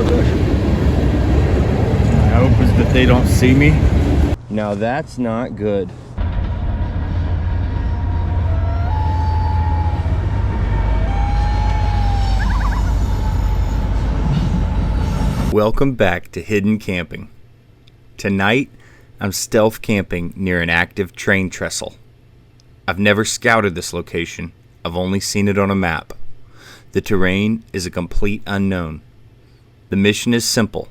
Oh gosh. My hope is that they don't see me. Now that's not good. Welcome back to Hidden Camping. Tonight, I'm stealth camping near an active train trestle. I've never scouted this location. I've only seen it on a map. The terrain is a complete unknown. The mission is simple.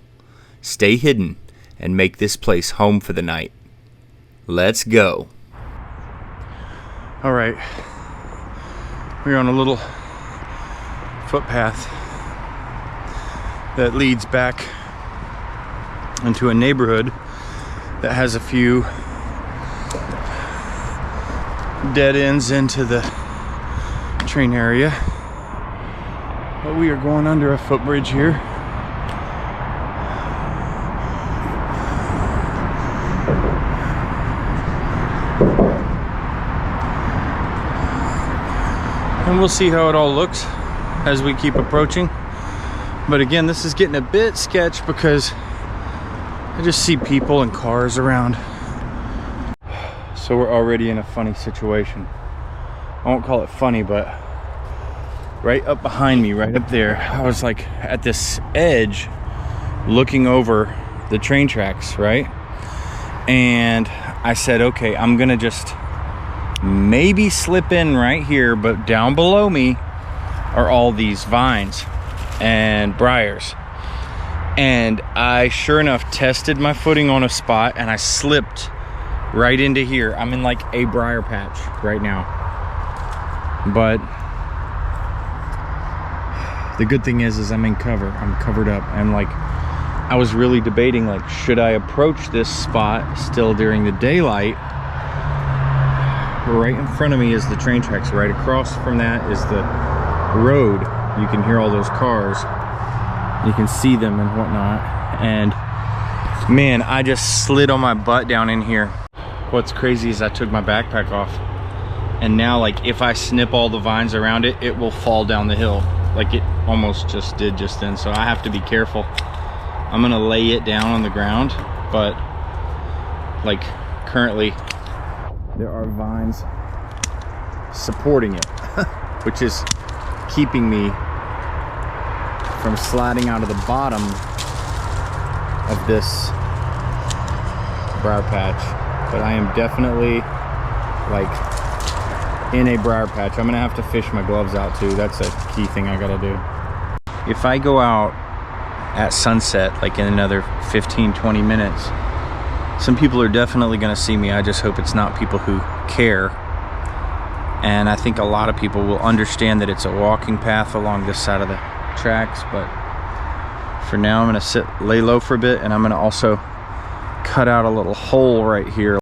Stay hidden and make this place home for the night. Let's go. All right. We're on a little footpath that leads back into a neighborhood that has a few dead ends into the train area. But we are going under a footbridge here. And we'll see how it all looks as we keep approaching. But again, this is getting a bit sketch because I just see people and cars around. So we're already in a funny situation. I won't call it funny, but right up behind me, right up there, I was like at this edge looking over the train tracks, right? And I said, okay, I'm gonna just maybe slip in right here, but down below me are all these vines and briars. And I sure enough tested my footing on a spot and I slipped right into here. I'm in like a briar patch right now. But the good thing is I'm in cover. I'm covered up. And like, I was really debating, like, should I approach this spot still during the daylight? Right in front of me is the train tracks. Right across from that is the road. You can hear all those cars. You can see them and whatnot. And man, I just slid on my butt down in here. What's crazy is I took my backpack off. And now, like, if I snip all the vines around it, it will fall down the hill. Like it almost just did just then. So I have to be careful. I'm gonna lay it down on the ground. But like currently, there are vines supporting it, which is keeping me from sliding out of the bottom of this briar patch. But I am definitely like in a briar patch. I'm gonna have to fish my gloves out too. That's a key thing I gotta do. If I go out at sunset, like in another 15-20 minutes, some people are definitely gonna see me. I just hope it's not people who care. And I think a lot of people will understand that it's a walking path along this side of the tracks. But for now, I'm gonna lay low for a bit, and I'm gonna also cut out a little hole right here.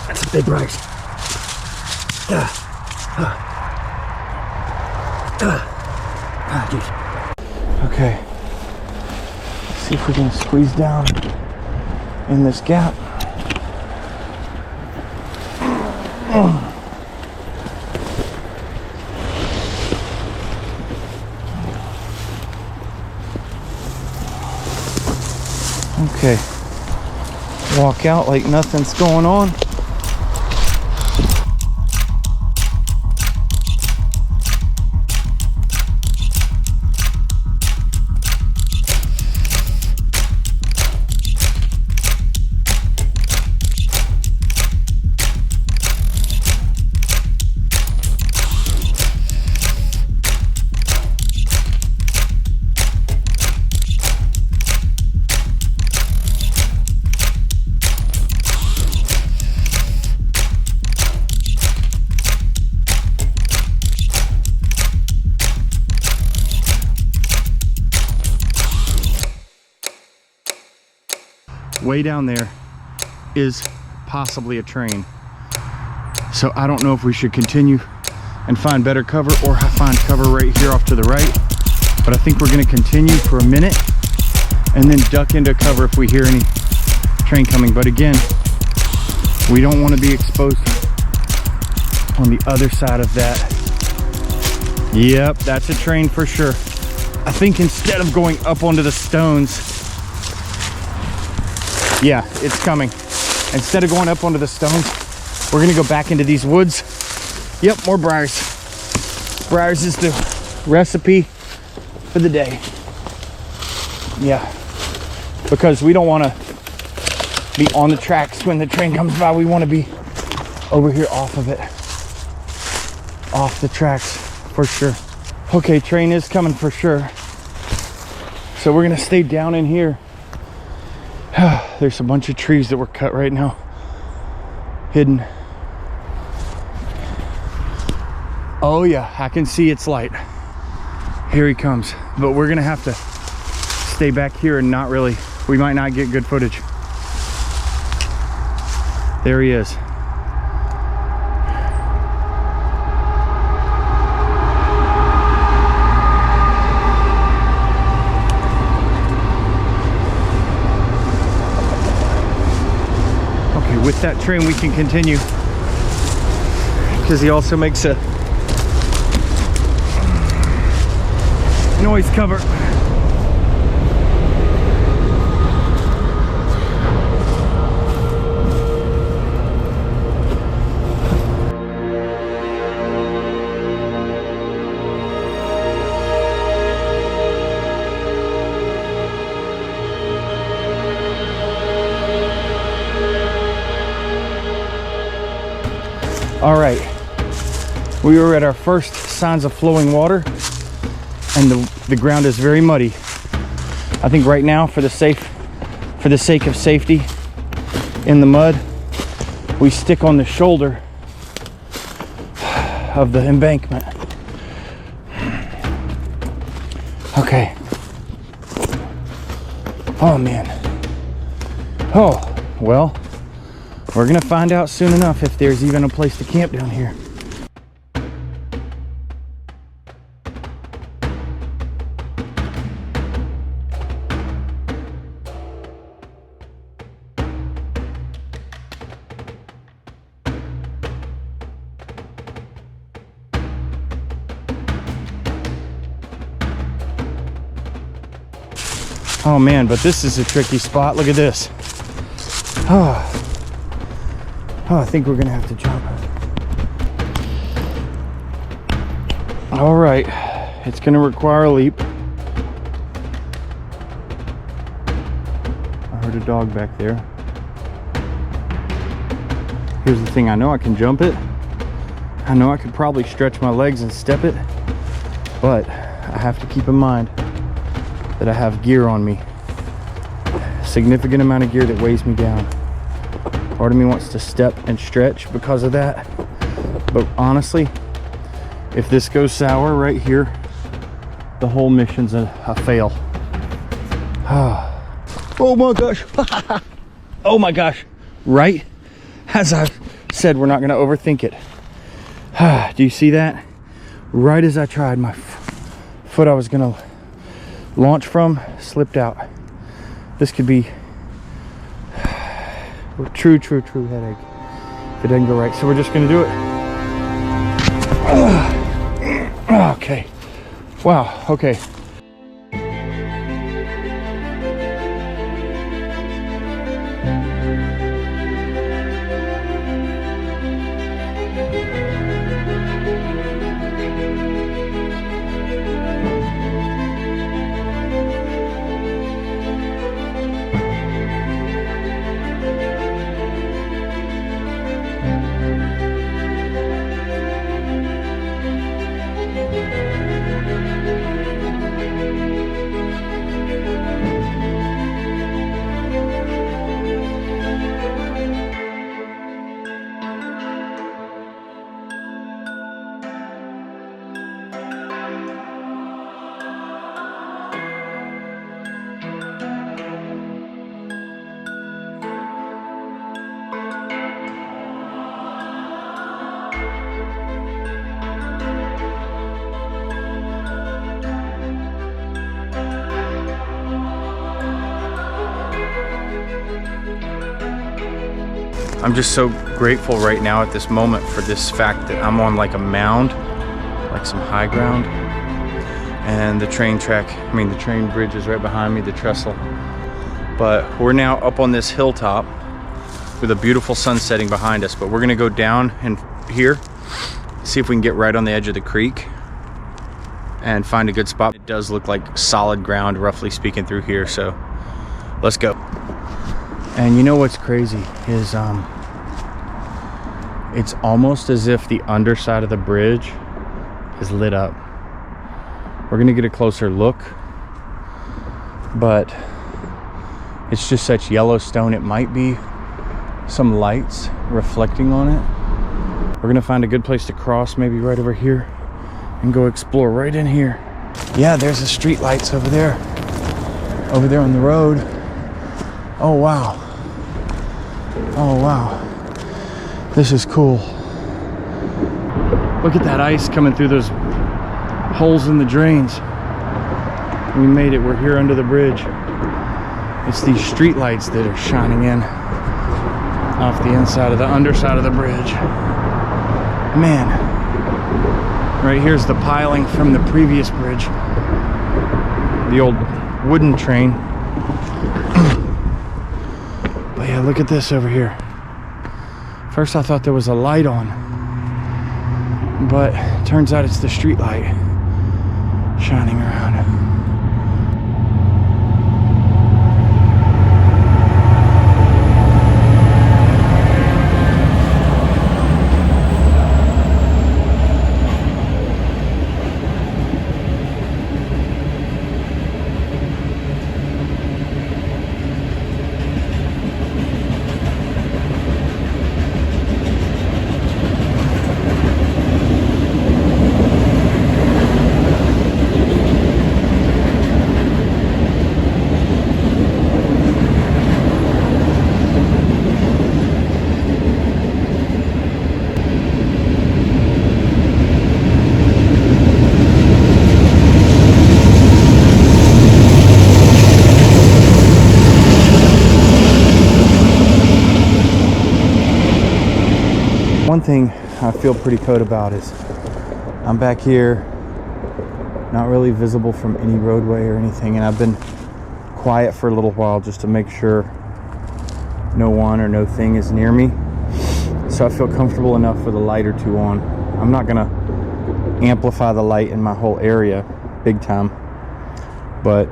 That's a big rice. Okay, let's see if we can squeeze down in this gap. Okay, walk out like nothing's going on. Way down there is possibly a train. So I don't know if we should continue and find better cover, or find cover right here off to the right. But I think we're gonna continue for a minute and then duck into cover if we hear any train coming. But again, we don't want to be exposed on the other side of that. Yep, that's a train for sure. I think instead of going up onto the stones, yeah, it's coming. Instead of going up onto the stones, we're gonna go back into these woods. Yep, more briars. Briars is the recipe for the day. Yeah, because we don't want to be on the tracks when the train comes by. We want to be over here off of it, off the tracks for sure. Okay, train is coming for sure. So we're gonna stay down in here. There's a bunch of trees that were cut right now, hidden. Oh yeah, I can see its light. Here he comes. But we're gonna have to stay back here and not really, we might not get good footage. There he is. Okay, with that train we can continue, because he also makes a noise cover. All right, we were at our first signs of flowing water, and the ground is very muddy. I think right now, for the sake of safety in the mud, we stick on the shoulder of the embankment. Okay. Oh man. Oh, well, we're gonna find out soon enough if there's even a place to camp down here. Oh man, but this is a tricky spot. Look at this. Oh, I think we're gonna have to jump. All right, it's gonna require a leap. I heard a dog back there. Here's the thing, I know I can jump it. I know I could probably stretch my legs and step it, but I have to keep in mind that I have gear on me. A significant amount of gear that weighs me down. Part of me wants to step and stretch because of that. But honestly, if this goes sour right here, the whole mission's a fail. Oh my gosh. Oh my gosh. Right as I said, we're not gonna overthink it. Do you see that? Right as I tried, my foot I was gonna launch from slipped out. This could be a true headache if it doesn't go right. So we're just gonna do it. Okay. Wow. Okay. I'm just so grateful right now at this moment for this fact that I'm on like a mound, like some high ground. And the train the train bridge is right behind me, the trestle. But we're now up on this hilltop with a beautiful sun setting behind us. But we're gonna go down and here, see if we can get right on the edge of the creek and find a good spot. It does look like solid ground, roughly speaking, through here, so let's go. And you know what's crazy is it's almost as if the underside of the bridge is lit up. We're gonna get a closer look, but it's just such yellow stone. It might be some lights reflecting on it. We're gonna find a good place to cross, maybe right over here, and go explore right in here. Yeah, there's the street lights over there on the road. Oh wow. Oh wow. This is cool. Look at that ice coming through those holes in the drains. We made it. We're here under the bridge. It's these street lights that are shining in off the underside of the bridge. Man, right here's the piling from the previous bridge, the old wooden train. But yeah, look at this over here. First I thought there was a light on, but it turns out it's the street light shining around. One thing I feel pretty good about is I'm back here, not really visible from any roadway or anything, and I've been quiet for a little while just to make sure no one or no thing is near me. So I feel comfortable enough with a light or two on. I'm not gonna amplify the light in my whole area big time, but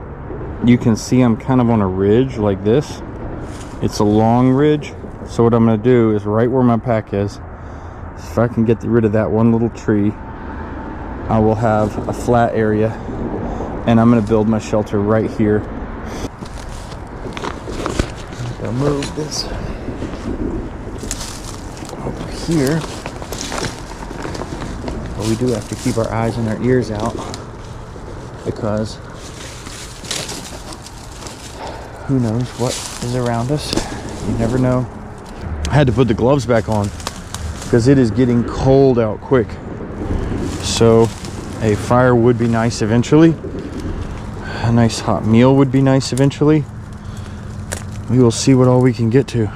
you can see I'm kind of on a ridge like this. It's a long ridge, so what I'm gonna do is right where my pack is, if I can get rid of that one little tree, I will have a flat area, and I'm gonna build my shelter right here. I'll move this over here, but we do have to keep our eyes and our ears out, because who knows what is around us. You never know. I had to put the gloves back on because it is getting cold out quick. So a fire would be nice eventually. A nice hot meal would be nice eventually. We will see what all we can get to.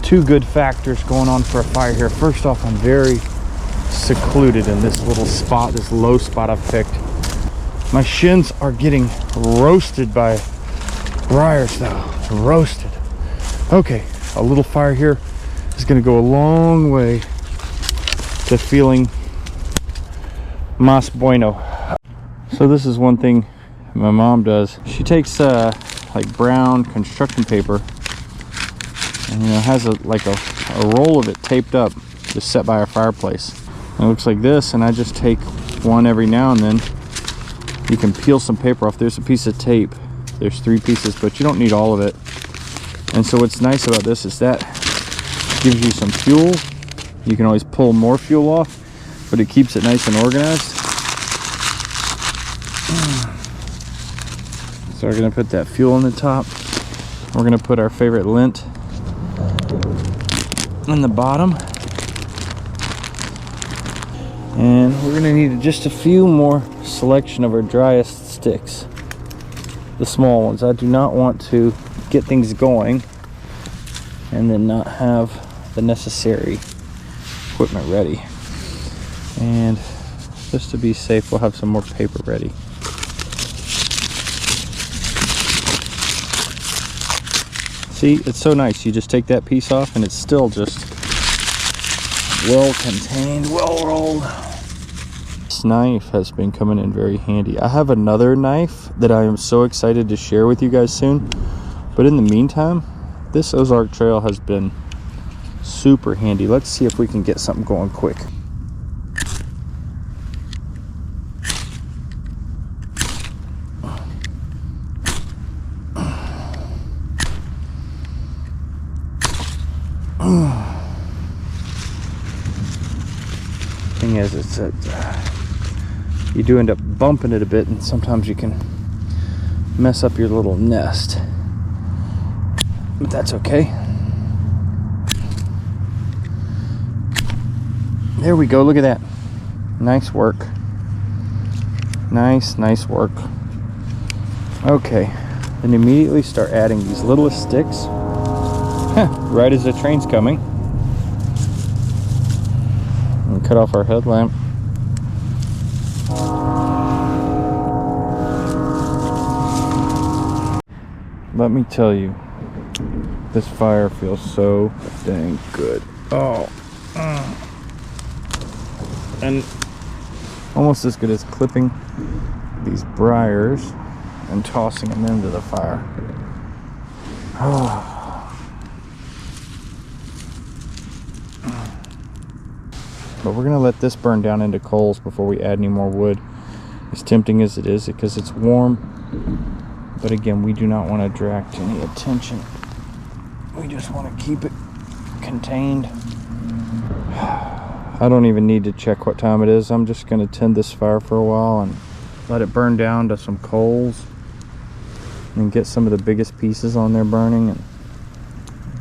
Two good factors going on for a fire here. First off, I'm very secluded in this little spot, this low spot I've picked. My shins are getting roasted by briars though. Roasted. Okay, a little fire here is going to go a long way to feeling mas bueno. So this is one thing my mom does. She takes like brown construction paper and has a roll of it taped up, just set by our fireplace. And it looks like this, and I just take one every now and then. You can peel some paper off. There's a piece of tape. There's 3 pieces, but you don't need all of it. And so what's nice about this is that gives you some fuel. You can always pull more fuel off, but it keeps it nice and organized. So we're gonna put that fuel on the top. We're gonna put our favorite lint on the bottom. And we're gonna need just a few more selection of our driest sticks. The small ones. I do not want to get things going and then not have the necessary equipment ready. And just to be safe, we'll have some more paper ready. See, it's so nice. You just take that piece off and it's still just well contained, well rolled. This knife has been coming in very handy. I have another knife that I am so excited to share with you guys soon. But in the meantime, this Ozark Trail has been super handy. Let's see if we can get something going quick. Thing is, it's you do end up bumping it a bit, and sometimes you can mess up your little nest, but that's okay. There we go. Look at that. Nice work. Nice work. Okay, then immediately start adding these littlest sticks right as the train's coming. And cut off our headlamp. Let me tell you, this fire feels so dang good. Oh, and almost as good as clipping these briars and tossing them into the fire. Oh. But we're gonna let this burn down into coals before we add any more wood. As tempting as it is, because it's warm. But again, we do not want to attract any attention. We just want to keep it contained. I don't even need to check what time it is. I'm just going to tend this fire for a while and let it burn down to some coals. And get some of the biggest pieces on there burning. And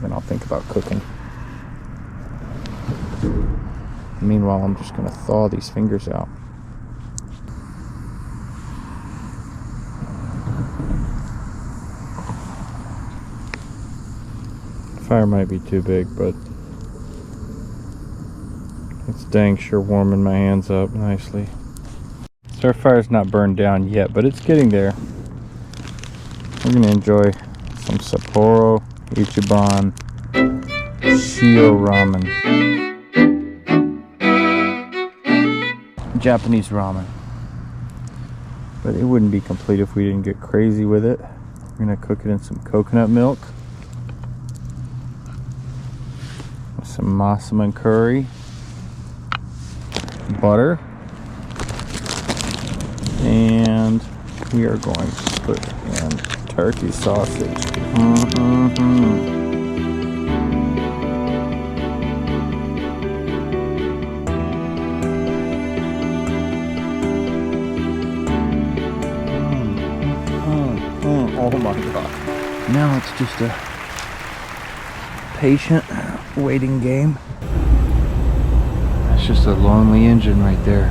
then I'll think about cooking. Meanwhile, I'm just going to thaw these fingers out. Fire might be too big, but it's dang sure warming my hands up nicely. So our fire's not burned down yet, but it's getting there. We're going to enjoy some Sapporo Ichiban Shio Ramen. Japanese ramen. But it wouldn't be complete if we didn't get crazy with it. We're going to cook it in some coconut milk. Some massaman curry, butter, and we are going to put in turkey sausage. Oh my God. Now it's just a patient waiting game. That's just a lonely engine right there.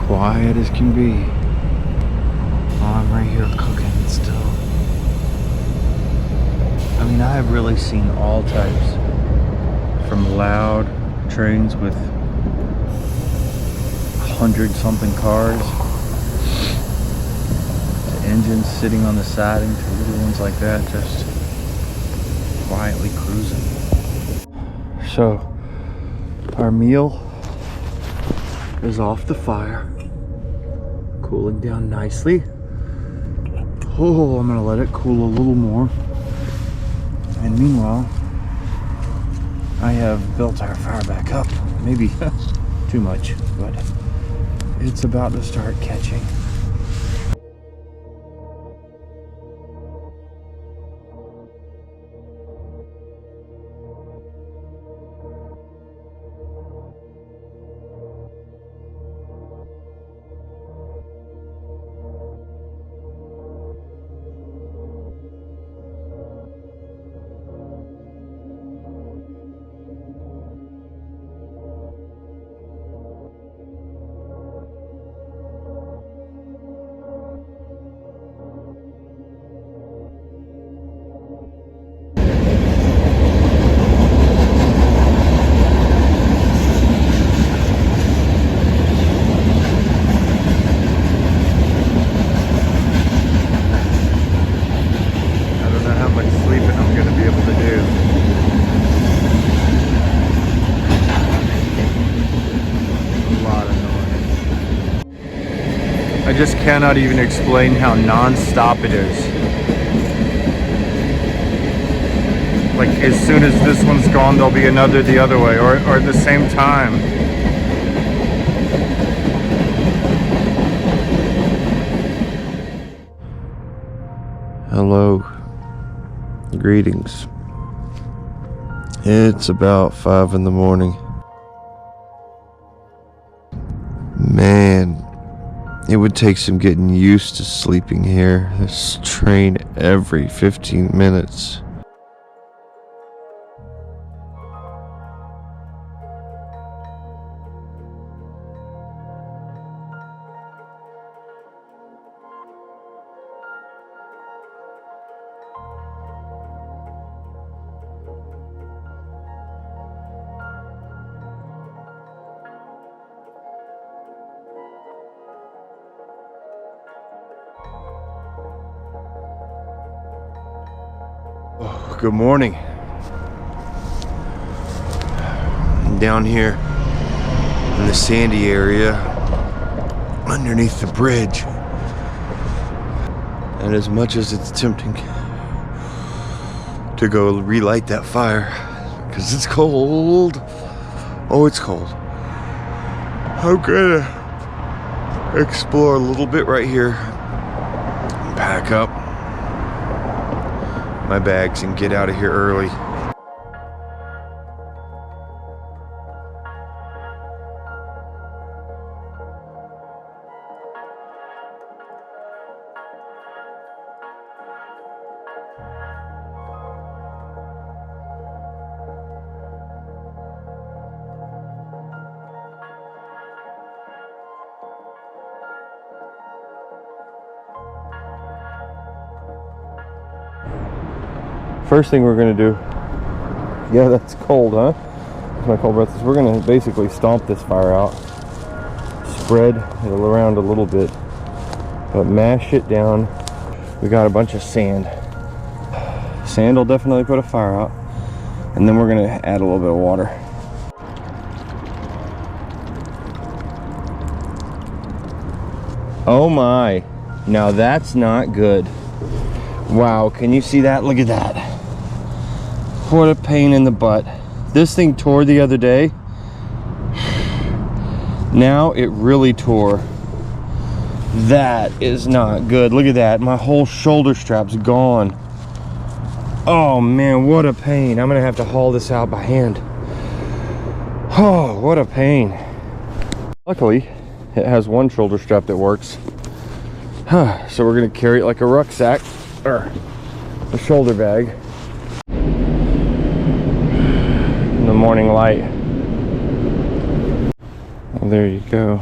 Quiet as can be. I'm right here cooking still. I mean, I have really seen all types. From loud trains with 100-something cars to engines sitting on the siding to little ones like that, just quietly cruising. So our meal is off the fire, cooling down nicely. Oh, I'm gonna let it cool a little more. And meanwhile, I have built our fire back up. Maybe too much, but it's about to start catching. I just cannot even explain how non-stop it is. Like as soon as this one's gone, there'll be another the other way, or at the same time. Hello. Greetings. It's about 5 in the morning. Man, it would take some getting used to sleeping here. This train every 15 minutes. Oh, good morning. Down here in the sandy area underneath the bridge. And as much as it's tempting to go relight that fire, because it's cold. Oh, it's cold. I'm gonna explore a little bit right here. Pack up my bags and get out of here early. First thing we're gonna do, yeah, that's cold, huh? My cold breath is we're gonna basically stomp this fire out, spread it around a little bit, but mash it down. We got a bunch of sand. Sand will definitely put a fire out, and then we're gonna add a little bit of water. Oh my, now that's not good. Wow, can you see that? Look at that. What a pain in the butt. This thing tore the other day. Now it really tore. That is not good. Look at that. My whole shoulder strap's gone. Oh man, what a pain. I'm gonna have to haul this out by hand. Oh, what a pain. Luckily, it has one shoulder strap that works. So we're gonna carry it like a rucksack or a shoulder bag. In the morning light. Well, there you go.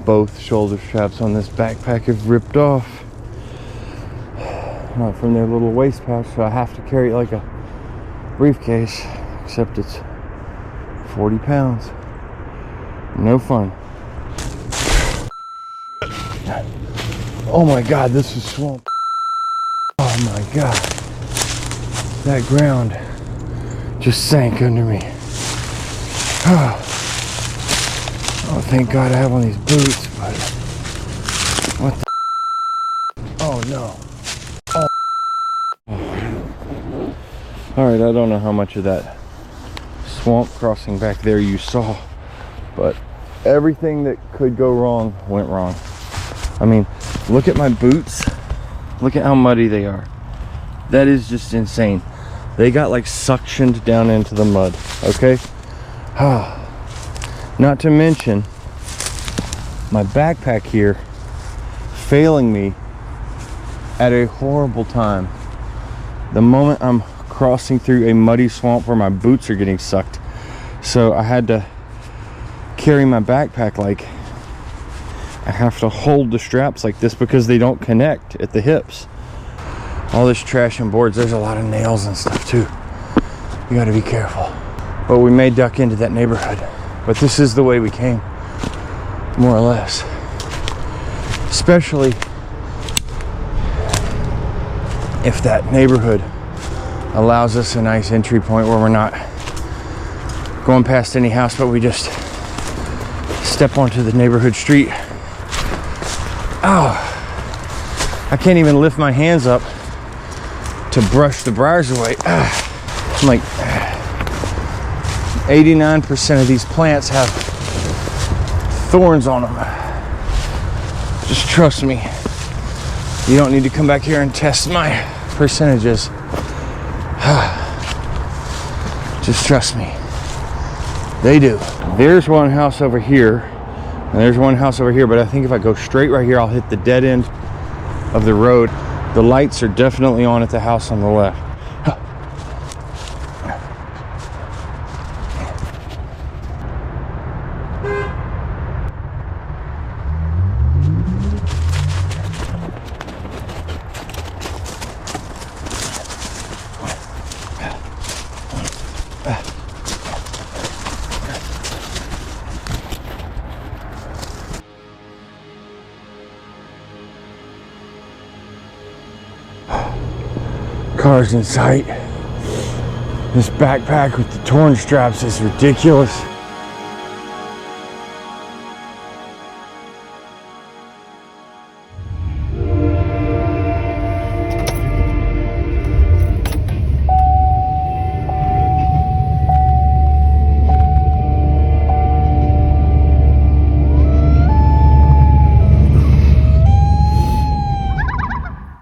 Both shoulder straps on this backpack have ripped off. Not from their little waist pouch, so I have to carry it like a briefcase, except it's 40 pounds. No fun. Oh my God, this is swamp. Oh my God. That ground just sank under me. Oh, thank God I have on these boots, but what the? Oh no. Oh. All right, I don't know how much of that swamp crossing back there you saw, but everything that could go wrong went wrong. I mean, look at my boots. Look at how muddy they are. That is just insane. They got like suctioned down into the mud, okay? Not to mention my backpack here failing me at a horrible time. The moment I'm crossing through a muddy swamp where my boots are getting sucked. So I had to carry my backpack like I have to hold the straps like this because they don't connect at the hips. All this trash and boards, there's a lot of nails and stuff too. You gotta be careful. But we may duck into that neighborhood. But this is the way we came, more or less. Especially if that neighborhood allows us a nice entry point where we're not going past any house, but we just step onto the neighborhood street I can't even lift my hands up to brush the briars away. I'm like, 89% of these plants have thorns on them. Just trust me. You don't need to come back here and test my percentages. Just trust me. They do. There's one house over here, and there's one house over here, but I think if I go straight right here, I'll hit the dead end of the road. The lights are definitely on at the house on the left. Cars in sight. This backpack with the torn straps is ridiculous.